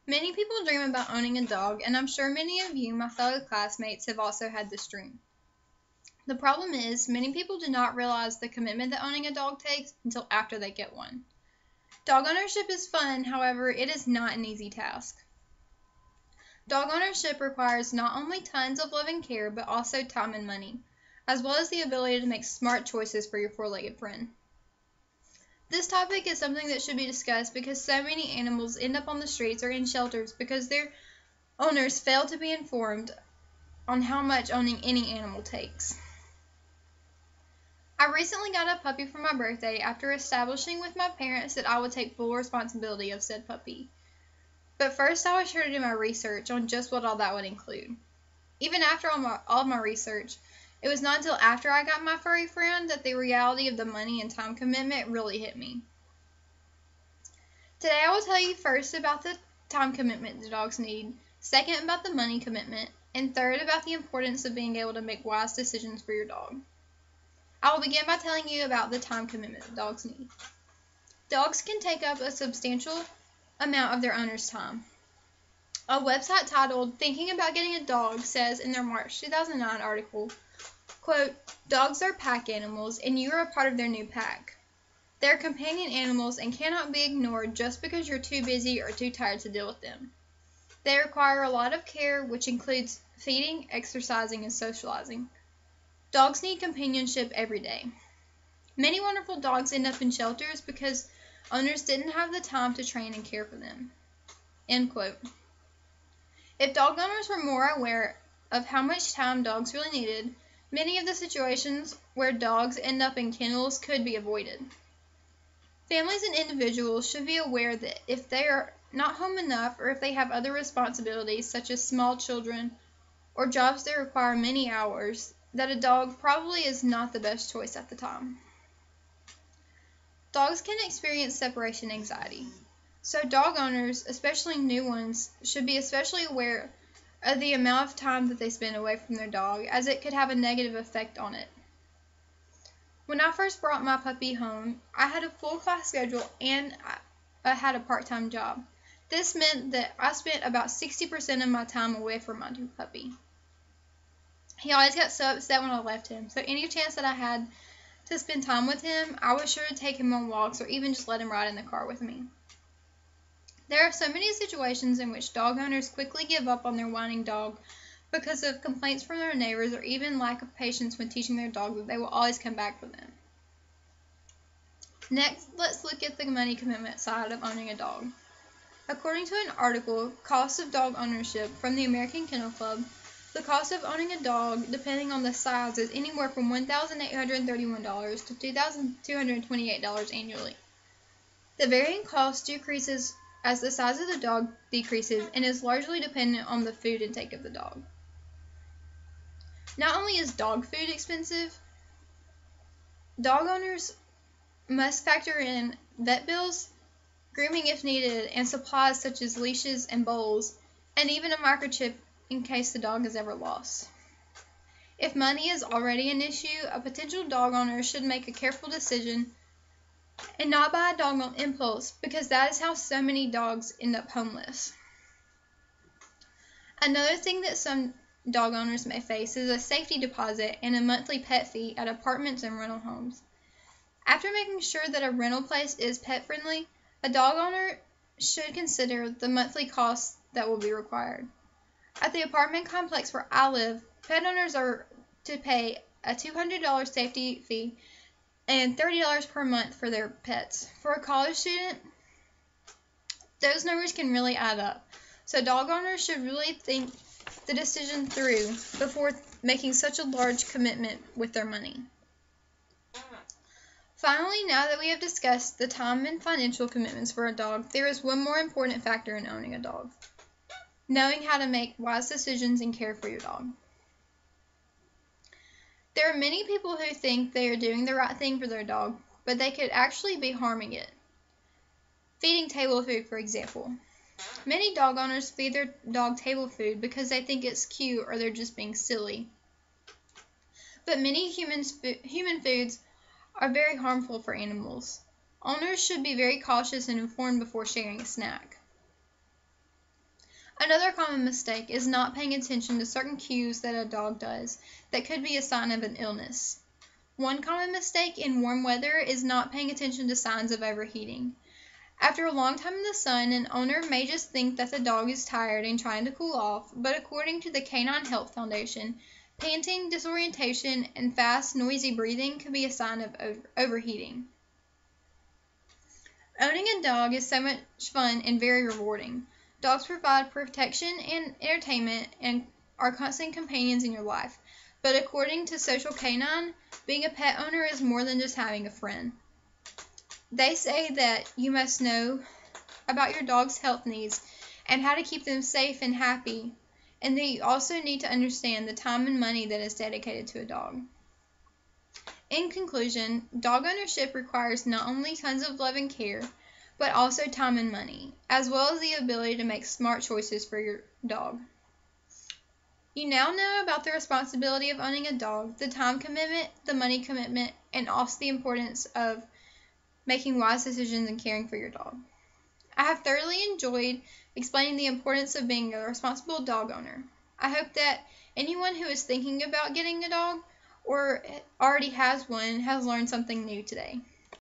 Many people dream about owning a dog, and I'm sure many of you, my fellow classmates, have also had this dream. The problem is, many people do not realize the commitment that owning a dog takes until after they get one. Dog ownership is fun, however, it is not an easy task. Dog ownership requires not only tons of love and care, but also time and money, as well as the ability to make smart choices for your four-legged friend. This topic is something that should be discussed because so many animals end up on the streets or in shelters because their owners fail to be informed on how much owning any animal takes. I recently got a puppy for my birthday after establishing with my parents that I would take full responsibility of said puppy. But first I was sure to do my research on just what all that would include. Even after all of my research, it was not until after I got my furry friend that the reality of the money and time commitment really hit me. Today I will tell you first about the time commitment the dogs need, second about the money commitment, and third about the importance of being able to make wise decisions for your dog. I will begin by telling you about the time commitment that dogs need. Dogs can take up a substantial amount of their owner's time. A website titled Thinking About Getting a Dog says in their March 2009 article, quote, "Dogs are pack animals, and you are a part of their new pack. They are companion animals and cannot be ignored just because you're too busy or too tired to deal with them. They require a lot of care, which includes feeding, exercising, and socializing. Dogs need companionship every day. Many wonderful dogs end up in shelters because owners didn't have the time to train and care for them." End quote. If dog owners were more aware of how much time dogs really needed, many of the situations where dogs end up in kennels could be avoided. Families and individuals should be aware that if they are not home enough or if they have other responsibilities such as small children or jobs that require many hours, that a dog probably is not the best choice at the time. Dogs can experience separation anxiety, so dog owners, especially new ones, should be especially aware of the amount of time that they spend away from their dog, as it could have a negative effect on it. When I first brought my puppy home, I had a full class schedule and I had a part-time job. This meant that I spent about 60% of my time away from my new puppy. He always got so upset when I left him, so any chance that I had to spend time with him, I was sure to take him on walks or even just let him ride in the car with me. There are so many situations in which dog owners quickly give up on their whining dog because of complaints from their neighbors or even lack of patience when teaching their dog that they will always come back for them. Next, let's look at the money commitment side of owning a dog. According to an article, Cost of Dog Ownership from the American Kennel Club, the cost of owning a dog, depending on the size, is anywhere from $1,831 to $2,228 annually. The varying cost decreases as the size of the dog decreases and is largely dependent on the food intake of the dog. Not only is dog food expensive, dog owners must factor in vet bills, grooming if needed, and supplies such as leashes and bowls, and even a microchip in case the dog is ever lost. If money is already an issue, a potential dog owner should make a careful decision and not buy a dog on impulse, because that is how so many dogs end up homeless. Another thing that some dog owners may face is a safety deposit and a monthly pet fee at apartments and rental homes. After making sure that a rental place is pet friendly, a dog owner should consider the monthly costs that will be required. At the apartment complex where I live, pet owners are to pay a $200 safety fee and $30 per month for their pets. For a college student, those numbers can really add up. So dog owners should really think the decision through before making such a large commitment with their money. Finally, now that we have discussed the time and financial commitments for a dog, there is one more important factor in owning a dog: knowing how to make wise decisions and care for your dog. There are many people who think they are doing the right thing for their dog, but they could actually be harming it. Feeding table food, for example. Many dog owners feed their dog table food because they think it's cute or they're just being silly. But many human foods are very harmful for animals. Owners should be very cautious and informed before sharing a snack. Another common mistake is not paying attention to certain cues that a dog does that could be a sign of an illness. One common mistake in warm weather is not paying attention to signs of overheating. After a long time in the sun, an owner may just think that the dog is tired and trying to cool off, but according to the Canine Health Foundation, panting, disorientation, and fast, noisy breathing could be a sign of overheating. Owning a dog is so much fun and very rewarding. Dogs provide protection and entertainment and are constant companions in your life. But according to Social Canine, being a pet owner is more than just having a friend. They say that you must know about your dog's health needs and how to keep them safe and happy, and that you also need to understand the time and money that is dedicated to a dog. In conclusion, dog ownership requires not only tons of love and care, but also time and money, as well as the ability to make smart choices for your dog. You now know about the responsibility of owning a dog, the time commitment, the money commitment, and also the importance of making wise decisions and caring for your dog. I have thoroughly enjoyed explaining the importance of being a responsible dog owner. I hope that anyone who is thinking about getting a dog or already has one has learned something new today.